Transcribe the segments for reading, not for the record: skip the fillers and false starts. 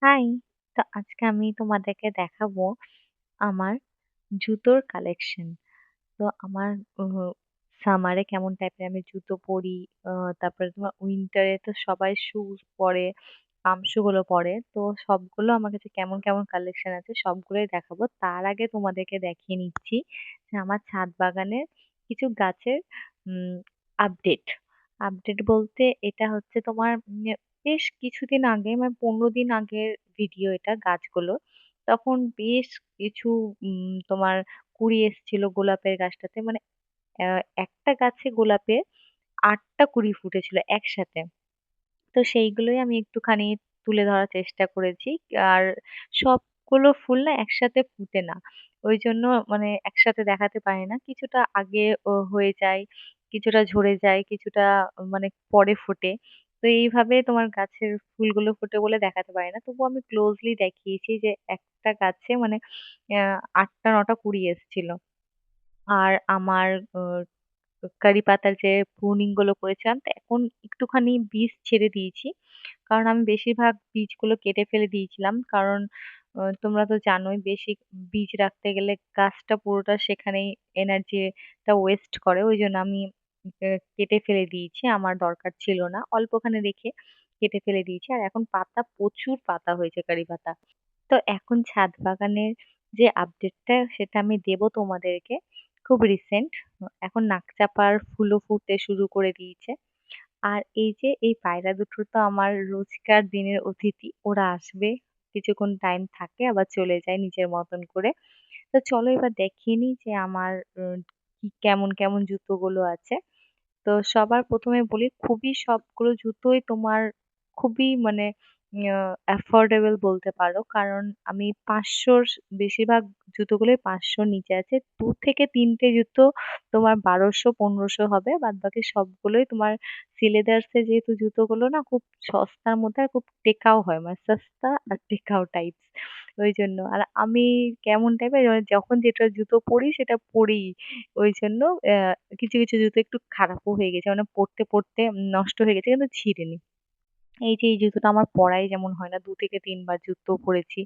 High! তো আজকে আমি তোমাদেরকে দেখাবো আমার জুতোর কালেকশন। তো আমার সামারে কেমন টাইপের আমি জুতো পরি, আ তারপরে তোমার উইন্টারে তো সবাই শুজ পরে, পাম্প শু গুলো পরে। তো সবগুলো আমার কাছে কেমন, কেমন কালেকশন আছে সবগুলোই দেখাবো। তার আগে তোমাদেরকে দেখিয়ে নিচ্ছি যে আমার ছাদ বাগানের কিছু গাছের উম আপডেট। আপডেট বলতে এটা হচ্ছে তোমার বেশ কিছুদিন আগে মানে ১৫ দিন আগের ভিডিও এটা গাছগুলোর। তখন বেশ কিছু তোমার কুড়ি এসেছিল গোলাপের গাছটাতে। মানে একটা গাছে গোলাপে ৮ টা কুড়ি ফুটেছিল একসাথে। তো সেইগুলোই আমি একটুখানি তুলে ধরার চেষ্টা করেছি। আর সবগুলো ফুল না একসাথে ফুটে না। ওইজন্য মানে একসাথে দেখাতে পারি না। কিছুটা আগে হয়ে যায়, কিছুটা ঝরে যায়, কিছুটা মানে পরে ফোটে। তো এইভাবে তোমার গাছের ফুলগুলো ফোটে বলে দেখাতে পারি না। তবুও আমি ক্লোজলি দেখিয়েছি যে একটা গাছে মানে ৮ টা ৯ টা কুড়ি এসছিল। আর আমার আ কারি পাতার যে প্রুনিং গুলো করেছিলাম তো এখন একটুখানি বীজ ছেড়ে দিয়েছি। কারণ আমি বেশিরভাগ বীজগুলো কেটে ফেলে দিয়েছিলাম। কারণ তোমরা তো জানোই বেশি বীজ রাখতে গেলে গাছটা পুরোটা সেখানেই এনার্জিটা ওয়েস্ট করে। ওইজন্য আমি কেটে ফেলে দিয়েছি। আমার দরকার ছিল না। অল্পখানি রেখে কেটে ফেলে দিয়েছি। আর এখন পাতা প্রচুর পাতা হয়েছে কারি পাতা। তো এখন ছাদ বাগানের যে আপডেটটা সেটা আমি দেব তোমাদেরকে খুব রিসেন্ট। এখন নাকচাপার ফুলও ফুটতে শুরু করে দিয়েছে। আর এই যে এই পায়রা দুটো তো আমার রোজকার দিনের অতিথি। ওরা আসবে, কিছুক্ষণ টাইম থাকে আবার চলে যায় নিজের মতন করে। তো চলো এবার দেখিয়ে নিই যে আমার কি কেমন, কেমন জুতোগুলো আছে। তো সবার ১ম এ বলি খুবই সবগুলো জুতোই তোমার খুবই মানে অ্যাফোর্ডেবল বলতে পারো। কারণ আমি ৫০০ র বেশিরভাগ জুতোগুলোই ৫০০ র নিচে আছে। ২ থেকে ৩ টে জুতো তোমার ১২০০-১৫০০ হবে। বাদবাকি সবগুলোই তোমার সিলেদার্স এর যেহেতু জুতোগুলো না খুব সস্তার মধ্যে আর খুব টেকাও হয়। মানে সস্তা আর টেকাও টাইপস। ওইজন্য। আর আমি কেমন টাইপের যখন যেটা জুতো পড়ি সেটা পড়িই। ওইজন্য কিছু, কিছু জুতো একটু খারাপও হয়ে গেছে। মানে পড়তে, পড়তে নষ্ট হয়ে গেছে কিন্তু ছিঁড়েনি। এই যে এই জুতোটা আমার পড়াই যেমন হয় না ২ থেকে ৩ বার জুতো পড়েছি।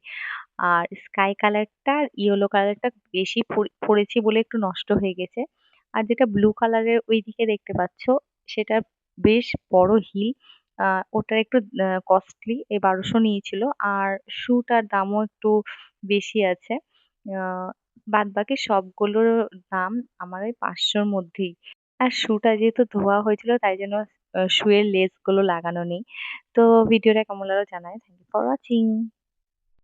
আর স্কাই কালারটা আর ইয়েলো কালারটা বেশি পড়েছি বলে একটু নষ্ট হয়ে গেছে। আর যেটা ব্লু কালারের ওইদিকে দেখতে পাচ্ছ সেটার বেশ বড় হিল। আ ওটার একটু কস্টলি ১২০০ নিয়েছিল। আর শুটার দামও একটু বেশি আছে। আ বাদবাকি সবগুলোর দাম আমার ওই ৫০০ র মধ্যেই। আর শুটা যেহেতু ধোয়া হয়েছিল তাই জন্য শু এর লেসগুলো লাগানো নেই। তো ভিডিওটা কেমন লাগলো জানায়। Thank you for watching.